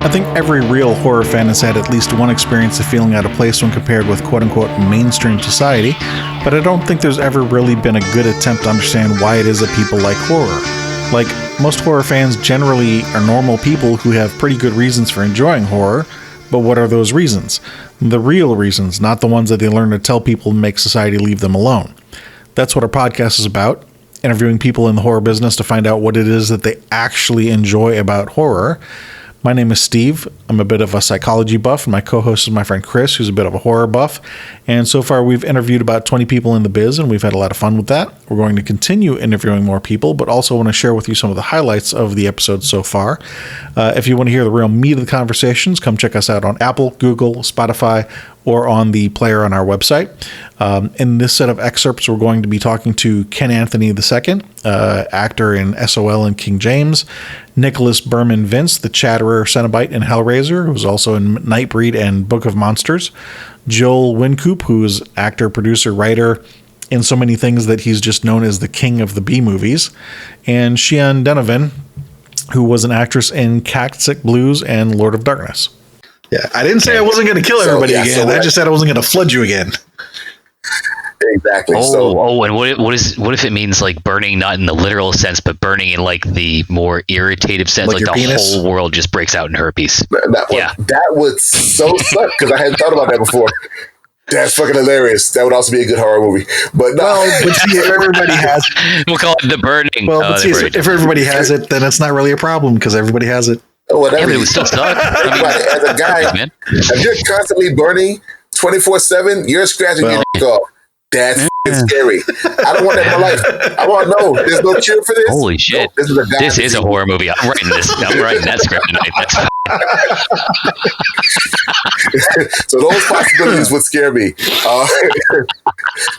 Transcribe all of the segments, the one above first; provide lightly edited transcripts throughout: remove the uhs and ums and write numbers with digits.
I think every real horror fan has had at least one experience of feeling out of place when compared with quote-unquote mainstream society, but I don't think there's ever really been a good attempt to understand why it is that people like horror. Like, most horror fans generally are normal people who have pretty good reasons for enjoying horror, but what are those reasons? The real reasons, not the ones that they learn to tell people and make society leave them alone. That's what our podcast is about, interviewing people in the horror business to find out what it is that they actually enjoy about horror. My name is Steve. I'm a bit of a psychology buff, and my co-host is my friend Chris, who's a bit of a horror buff. And so far, we've interviewed about 20 people in the biz, and we've had a lot of fun with that. We're going to continue interviewing more people, but also want to share with you some of the highlights of the episode so far. If you want to hear the real meat of the conversations, come check us out on Apple, Google, Spotify, or on the player on our website. In this set of excerpts, we're going to be talking to Ken Anthony II, actor in SOL and King James, Nicholas Burman Vince, the Chatterer Cenobite in Hellraiser, who's also in Nightbreed and Book of Monsters, Joel Wynkoop, who's actor, producer, writer in so many things that he's just known as the king of the B-movies, and Shian Denovan, who was an actress in Cactus Blues and Lord of Darkness. Yeah, I didn't say I wasn't going to kill everybody again. I just said I wasn't going to flood you again. Exactly. And what if it means like burning, not in the literal sense, but burning in like the more irritative sense, like the penis? Whole world just breaks out in herpes. That would so suck because I hadn't thought about that before. That's fucking hilarious. That would also be a good horror movie. But no, but see, if everybody has it, we'll call it the burning. Well, but see, if everybody has it, then it's not really a problem because everybody has it. Oh, well, it would still suck. As a guy, if you're constantly burning 24/7, you're scratching your dick off. That's scary. I don't want that in my life. I want to know. There's no cure for this. Holy shit! No, this is a horror movie. I'm writing that script tonight. That's fine. So those possibilities would scare me.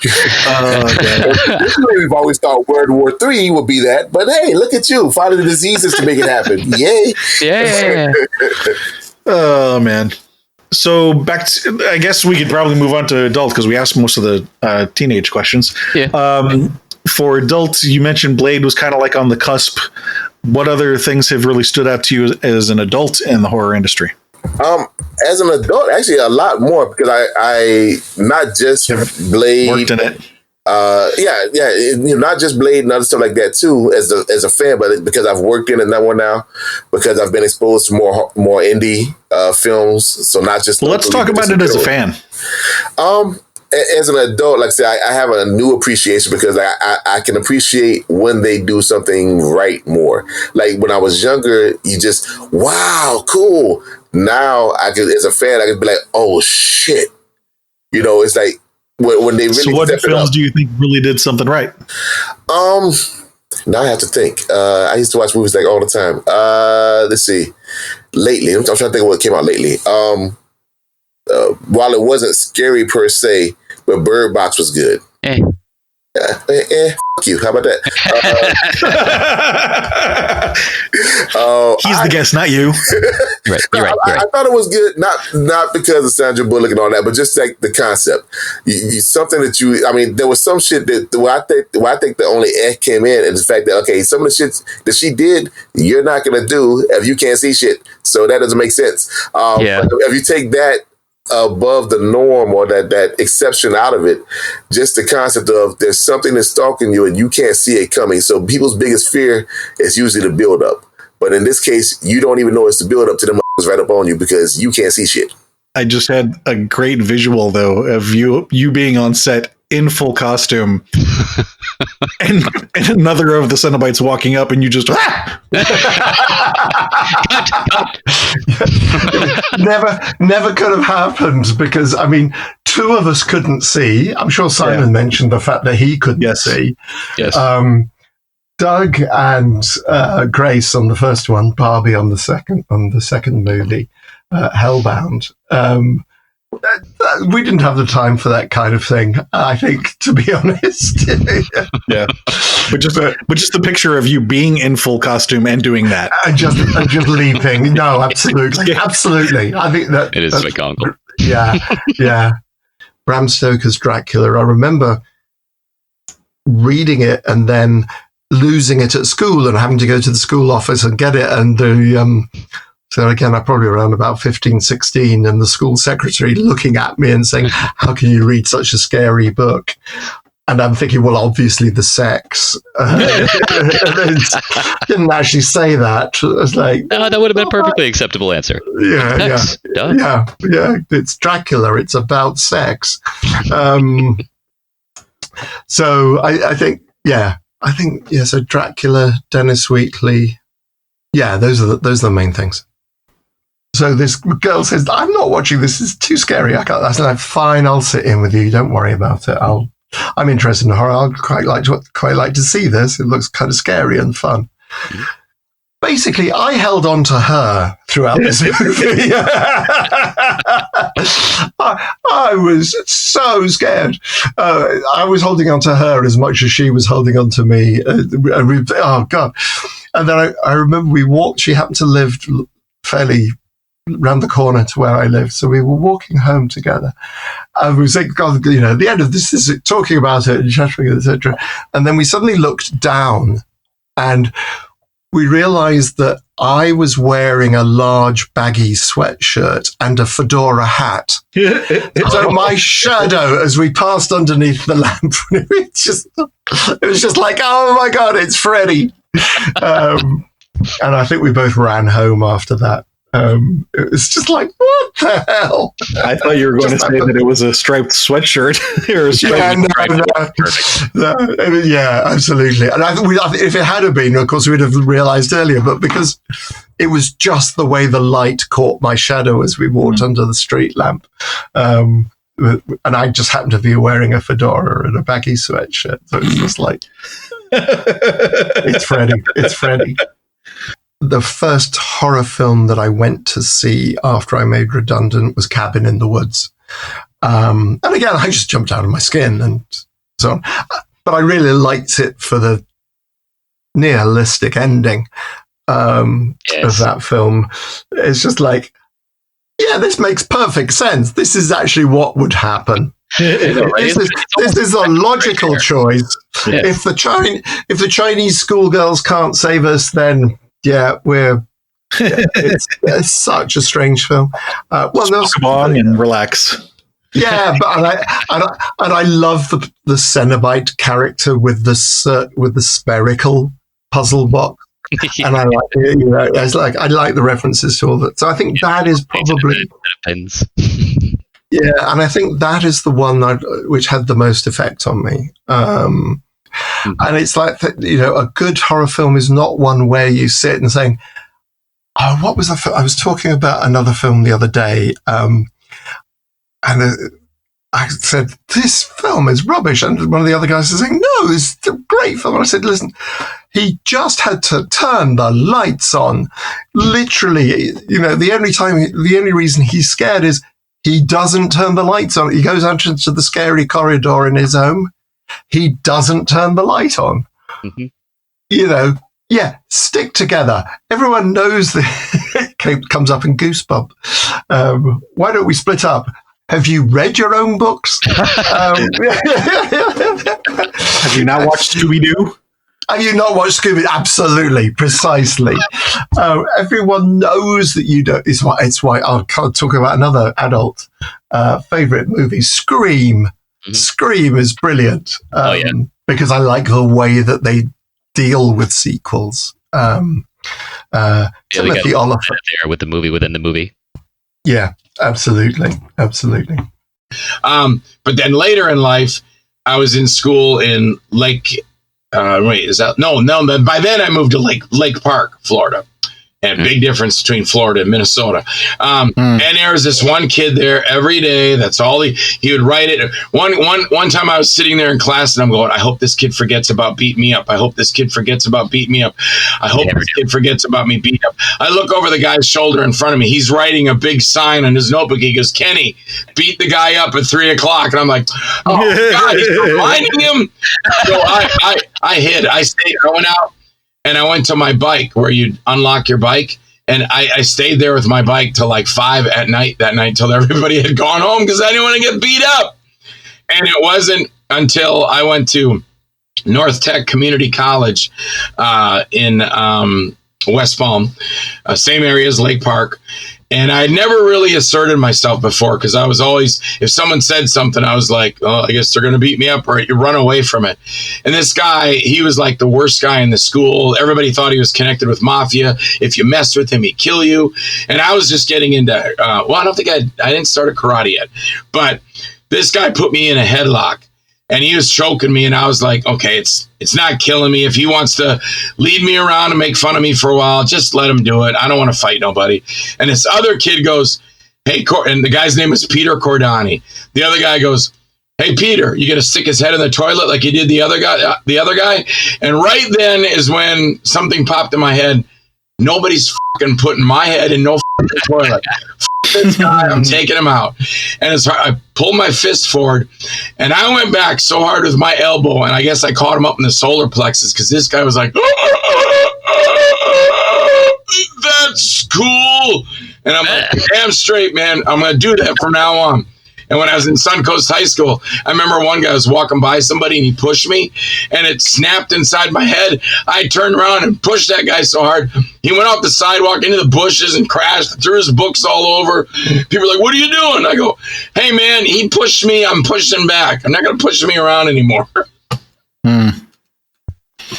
This movie, we've always thought World War III would be that, but hey, look at you finding the diseases to make it happen. Yay! Yeah. Oh man. So back to, I guess we could probably move on to adult because we asked most of the teenage questions. Yeah. For adults, you mentioned Blade was kind of like on the cusp. What other things have really stood out to you as an adult in the horror industry? As an adult, actually a lot more because I not just Blade worked in it. Not just Blade and other stuff like that too. As a fan, but because I've worked in it now, because I've been exposed to more indie films. So not just. Well, let's talk about it as a fan. As an adult, like I said, I have a new appreciation because I can appreciate when they do something right more. Like when I was younger, you just wow, cool. Now as a fan, I can be like, oh shit, it's like. When they really so what films do you think really did something right? Now I have to think. I used to watch movies like all the time. Let's see. Lately, I'm trying to think of what came out lately. While it wasn't scary per se, but Bird Box was good. Fuck you. How about that? He's the guest, not you. You're right. I thought it was good, not because of Sandra Bullock and all that, but just like the concept. Something that there was some shit that I think the only came in is the fact that some of the shit that she did, you're not gonna do if you can't see shit. So that doesn't make sense. But if you take that above the norm or that exception out of it, just the concept of there's something that's stalking you and you can't see it coming. So people's biggest fear is usually the build up. But in this case, you don't even know it's the build up to them right up on you because you can't see shit. I just had a great visual though of you being on set in full costume and another of the Cenobites walking up and you just never could have happened because two of us couldn't see. I'm sure Simon mentioned the fact that he couldn't see. Yes. Doug and Grace on the first one, Barbie on the second movie, Hellbound. We didn't have the time for that kind of thing, I think, to be honest. Yeah. But just the picture of you being in full costume and doing that. And just leaping. No, absolutely. Yeah. Absolutely. I think that it is mechanical. Yeah. Bram Stoker's Dracula. I remember reading it and then losing it at school and having to go to the school office and get it. And So again, I'm probably around about 15, 16, and the school secretary looking at me and saying, how can you read such a scary book? And I'm thinking, well, obviously the sex. Didn't actually say that. I was like, no, that would have been a perfectly acceptable answer. Yeah. It's Dracula. It's about sex. So I think, so Dracula, Dennis Wheatley. Yeah, those are the main things. So this girl says, I'm not watching this. It's too scary. I can't. I said, fine, I'll sit in with you. Don't worry about it. I'm interested in horror. I'd quite like to see this. It looks kind of scary and fun. Basically, I held on to her throughout this movie. I was so scared. I was holding on to her as much as she was holding on to me. Oh, God. And then I remember we walked. She happened to live fairly round the corner to where I lived. So we were walking home together. And we were saying, God, at the end of this is talking about it, etc. And then we suddenly looked down and we realized that I was wearing a large baggy sweatshirt and a fedora hat. So my shadow, as we passed underneath the lamp, it was just like, oh my God, it's Freddy. And I think we both ran home after that. It was just like, what the hell? I thought you were going to say that it was a striped sweatshirt or a striped yeah, absolutely. And I think if it had been, of course, we'd have realized earlier, but because it was just the way the light caught my shadow as we walked under the street lamp. And I just happened to be wearing a fedora and a baggy sweatshirt. So it's just like, it's Freddy. The first horror film that I went to see after I made Redundant was Cabin in the Woods. And again, I just jumped out of my skin and so on. But I really liked it for the nihilistic ending of that film. It's just like, yeah, this makes perfect sense. This is actually what would happen. This is a logical choice. Yeah. If the Chinese schoolgirls can't save us, then yeah, it's such a strange film. Come on and relax. Yeah, but I love the Cenobite character with the spherical puzzle box, and I like I like the references to all that. So I think that is probably yeah, and I think that is the one which had the most effect on me. And it's like, a good horror film is not one where you sit and saying, oh, what was I was talking about another film the other day. And I said, this film is rubbish. And one of the other guys was saying, no, it's a great film. And I said, listen, he just had to turn the lights on. Literally, the only reason he's scared is he doesn't turn the lights on. He goes out into the scary corridor in his home. He doesn't turn the light on. Mm-hmm. Stick together. Everyone knows that it comes up in Goosebump. Why don't we split up? Have you read your own books? Have you not watched Scooby-Doo? Have you not watched Scooby? Absolutely, precisely. Everyone knows that you don't. It's why I can't talk about another adult favorite movie, Scream. Mm-hmm. Scream is brilliant because I like the way that they deal with sequels. Timothy Oliphant there with the movie within the movie. Yeah, absolutely. But then later in life, I was in school in Lake. By then I moved to Lake Park, Florida. And big difference between Florida and Minnesota. And there was this one kid there every day. That's all he would write it. One time I was sitting there in class and I'm going, I hope this kid forgets about beat me up. I hope this kid forgets about beat me up. I hope this kid forgets about me beat up. I look over the guy's shoulder in front of me. He's writing a big sign on his notebook. He goes, Kenny, beat the guy up at 3:00. And I'm like, oh God, he's reminding him. So I hid. I stayed. I went out. And I went to my bike where you unlock your bike. And I stayed there with my bike till 5 at night that night till everybody had gone home because I didn't want to get beat up. And it wasn't until I went to North Tech Community College in West Palm, same area as Lake Park. And I never really asserted myself before because I was always, if someone said something, I was like, oh, I guess they're going to beat me up or you run away from it. And this guy, he was like the worst guy in the school. Everybody thought he was connected with mafia. If you messed with him, he'd kill you. And I was just getting into, I don't think I didn't start a karate yet. But this guy put me in a headlock. And he was choking me, and I was like, okay, it's not killing me. If he wants to lead me around and make fun of me for a while, just let him do it. I don't want to fight nobody. And this other kid goes, hey, and the guy's name is Peter Cordani. The other guy goes, hey, Peter, you got to stick his head in the toilet like you did the other guy. And right then is when something popped in my head. Nobody's fucking putting my head in no fucking toilet. This guy, I'm taking him out. And I pulled my fist forward and I went back so hard with my elbow, and I guess I caught him up in the solar plexus because this guy was like, that's cool. And I'm like, damn straight, man. I'm going to do that from now on. And when I was in Suncoast High School, I remember one guy was walking by somebody and he pushed me and it snapped inside my head. I turned around and pushed that guy so hard. He went off the sidewalk into the bushes and crashed, threw his books all over. People were like, what are you doing? I go, hey, man, he pushed me. I'm pushing back. I'm not going to push me around anymore.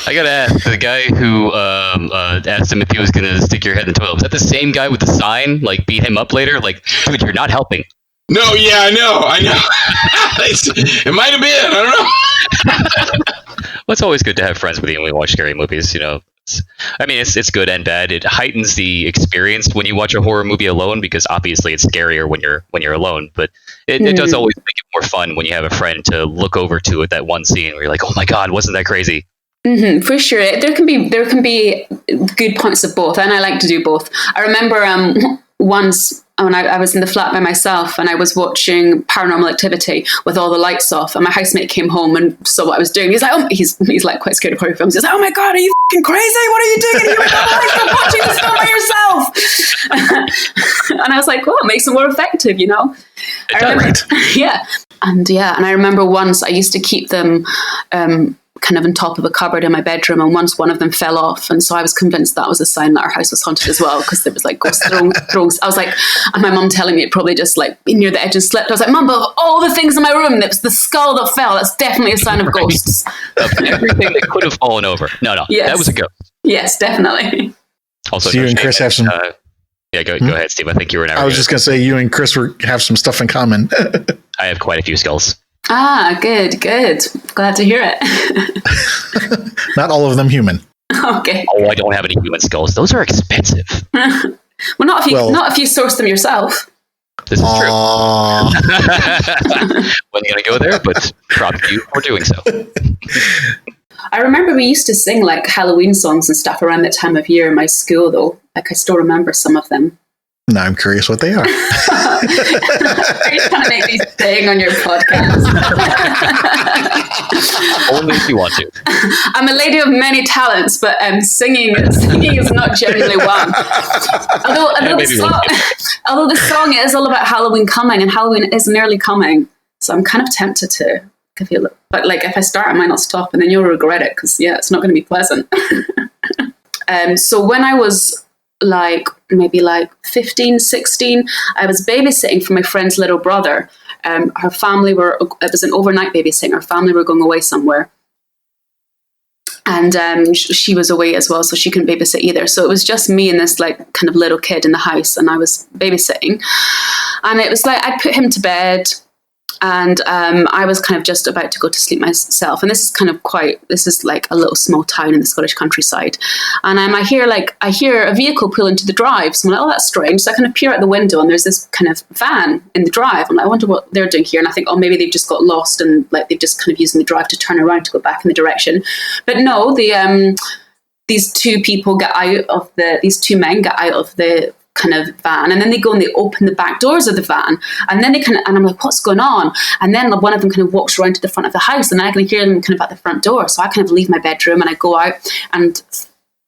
I got to ask, the guy who asked him if he was going to stick your head in the toilet, was that the same guy with the sign? Like, beat him up later? Like, dude, you're not helping. No, yeah, I know. It might have been. I don't know. Well, it's always good to have friends with you when we watch scary movies. You know, it's good and bad. It heightens the experience when you watch a horror movie alone because obviously it's scarier when you're alone. But it does always make it more fun when you have a friend to look over to at that one scene where you're like, oh my god, wasn't that crazy? Mm-hmm, for sure, there can be good points of both, and I like to do both. I remember once when I was in the flat by myself and I was watching Paranormal Activity with all the lights off, and my housemate came home and saw what I was doing. He's like, oh, he's like quite scared of horror films. He's like, oh my god, are you fucking crazy? What are you doing? You're watching this film by yourself. And I was like, well, it makes it more effective, you know. Yeah, and I remember once I used to keep them kind of on top of a cupboard in my bedroom, and once one of them fell off, and so I was convinced that was a sign that our house was haunted as well, because there was like ghosts throwing. I was like, and my mum telling me it probably just like near the edge and slipped. I was like, Mum, but of all the things in my room, it was the skull that fell. That's definitely a sign of ghosts. Everything that could have fallen over. No, yes. That was a ghost. Yes, definitely. Also, so you and Chris have some. Yeah, go ahead, Steve. I think you were. I was just gonna say you and Chris have some stuff in common. I have quite a few skulls. Ah, good. Glad to hear it. Not all of them human. Okay. Oh, I don't have any human skulls. Those are expensive. Well, not if you source them yourself. This is true. Wasn't gonna go there, but props to you for doing so. I remember we used to sing like Halloween songs and stuff around that time of year in my school, though. Like I still remember some of them. Now I'm curious what they are. Are you trying to make me sing on your podcast? Only if you want to. I'm a lady of many talents, but singing is not generally one. Although the song is all about Halloween coming, and Halloween is nearly coming, so I'm kind of tempted to give you a look. But like if I start, I might not stop, and then you'll regret it because it's not going to be pleasant. So when I was maybe 15, 16, I was babysitting for my friend's little brother. Her family it was an overnight babysitting. Her family were going away somewhere. And she was away as well, so she couldn't babysit either. So it was just me and this like kind of little kid in the house, and I was babysitting. And it was like, I'd put him to bed, and I was kind of just about to go to sleep myself. And this is like a little small town in the Scottish countryside. And I hear a vehicle pull into the drive. So I'm like, oh, that's strange. So I kind of peer out the window, and there's this kind of van in the drive. I'm like, I wonder what they're doing here. And I think, oh, maybe they've just got lost and like they've just kind of using the drive to turn around to go back in the direction. But no, these two men get out of the kind of van, and then they go and they open the back doors of the van, and then and I'm like, what's going on? And then one of them kind of walks around to the front of the house, and I can hear them kind of at the front door. So I kind of leave my bedroom and I go out, and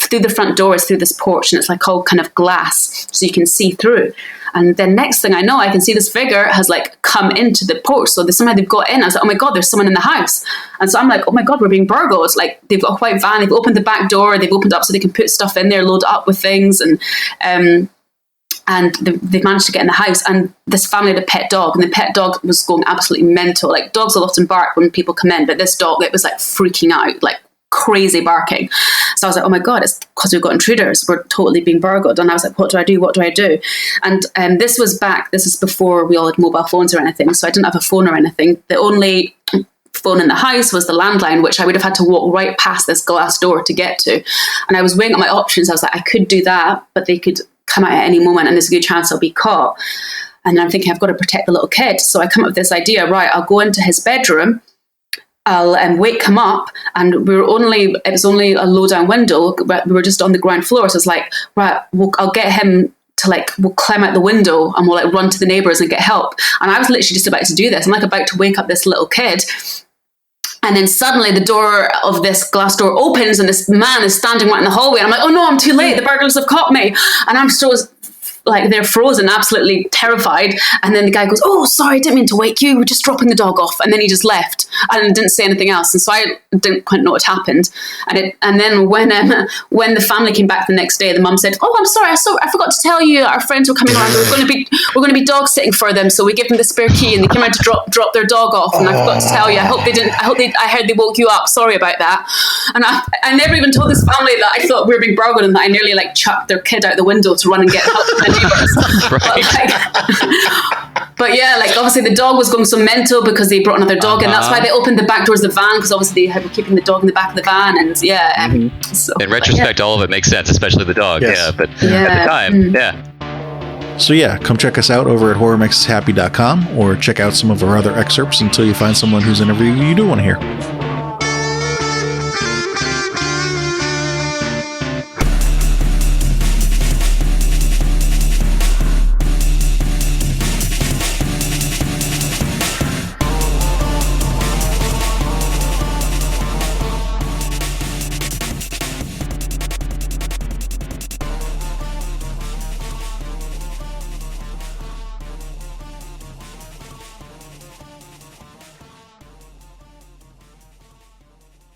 through the front door is through this porch, and it's like all kind of glass, so you can see through. And then next thing I know, I can see this figure has like come into the porch. So somehow they've got in. I was like, oh my God, there's someone in the house. And so I'm like, oh my God, we're being burgled. Like they've got a white van, they've opened the back door, they've opened up so they can put stuff in there, load it up with things. And they've managed to get in the house. And this family had a pet dog, and the pet dog was going absolutely mental. Like dogs will often bark when people come in, but this dog, it was like freaking out, like crazy barking. So I was like, oh my God, it's because we've got intruders. We're totally being burgled. And I was like, what do I do? What do I do? And this is before we all had mobile phones or anything. So I didn't have a phone or anything. The only phone in the house was the landline, which I would have had to walk right past this glass door to get to. And I was weighing up my options. I was like, I could do that, but they could come out at any moment and there's a good chance I'll be caught. And I'm thinking, I've got to protect the little kid. So I come up with this idea, right, I'll go into his bedroom, I'll wake him up, and it was only a low down window, but we were just on the ground floor. So it's like, right, I'll get him to we'll climb out the window and we'll run to the neighbors and get help. And I was literally just about to do this. I'm about to wake up this little kid. And then suddenly the door of this glass door opens and this man is standing right in the hallway. And I'm like, oh no, I'm too late. The burglars have caught me. And I'm so they're frozen, absolutely terrified. And then the guy goes, oh, sorry, I didn't mean to wake you. We're just dropping the dog off. And then he just left and didn't say anything else. And so I didn't quite know what happened. And then when the family came back the next day, the mum said, oh, I'm sorry, I forgot to tell you, our friends were coming around. We're going to be dog sitting for them. So we gave them the spare key and they came out to drop their dog off. And I forgot to tell you, I heard they woke you up. Sorry about that. And I never even told this family that I thought we were being burgled and that I nearly chucked their kid out the window to run and get help from the neighbors. But yeah, obviously the dog was going so mental because they brought another dog in. That's why they opened the back doors of the van, because obviously they were keeping the dog in the back of the van. And yeah, so, in retrospect, all of it makes sense, especially the dog. Yes. Yeah, but at the time, So yeah, come check us out over at horrormakeshappy.com or check out some of our other excerpts until you find someone whose interview you do want to hear.